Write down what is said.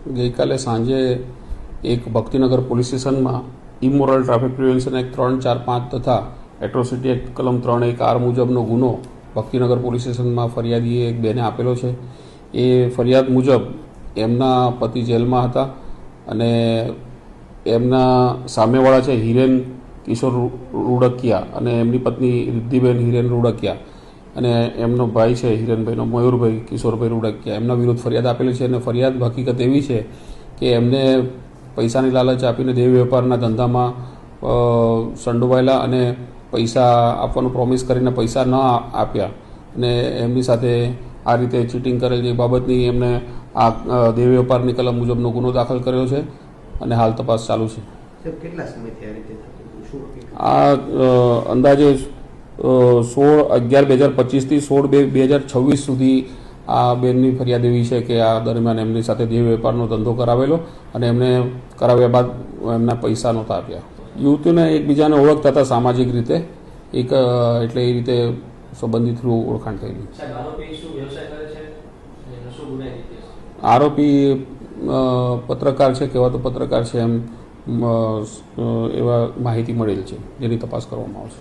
ગઈકાલે સાંજે એક ભક્તિનગર પોલીસ સ્ટેશનમાં ઇમોરલ ટ્રાફિક પ્રિવેન્શન એક્ટ 345 તથા એટ્રોસિટી એક્ટ કલમ 3(1)R મુજબનો ગુનો ભક્તિનગર પોલીસ સ્ટેશનમાં ફરિયાદીએ એક બેને આપેલો છે. એ ફરિયાદ મુજબ એમના પતિ જેલમાં હતા અને એમના સામેવાળા છે હિરેન કિશોર રૂડકિયા અને એમની પત્ની રિદ્ધિબેન હિરેન રૂડકિયા અને એમનો ભાઈ છે હિરેનભાઈનો મયુરભાઈ કિશોરભાઈ રૂડકિયા, એમના વિરુદ્ધ ફરિયાદ આપેલી છે. અને ફરિયાદ હકીકત એવી છે કે એમને પૈસાની લાલચ આપીને દેહ વેપારના ધંધામાં સંડોવાયેલા અને પૈસા આપવાનું પ્રોમિસ કરીને પૈસા ન આપ્યા અને એમની સાથે આ રીતે ચીટિંગ કરેલ છે. એ બાબતની એમને આ દેહ વેપારની કલમ મુજબનો ગુનો દાખલ કર્યો છે અને હાલ તપાસ ચાલુ છે. કેટલા સમયથી આ રીતે આ અંદાજે 16/11/2025 થી 16/2/2026 સુધી આ બેનની ફરિયાદ એવી છે કે આ દરમિયાન એમની સાથે દેહ વેપારનો ધંધો કરાવેલો અને એમને કરાવ્યા બાદ એમના પૈસા નહોતા આપ્યા. યુવતીઓને એકબીજાને ઓળખતા હતા સામાજિક રીતે, એટલે એ રીતે સંબંધિત થ્રુ ઓળખાણ થયેલી. આરોપી પત્રકાર છે, કહેવાતો પત્રકાર છે એમ એવા માહિતી મળેલ છે, જેની તપાસ કરવામાં આવશે.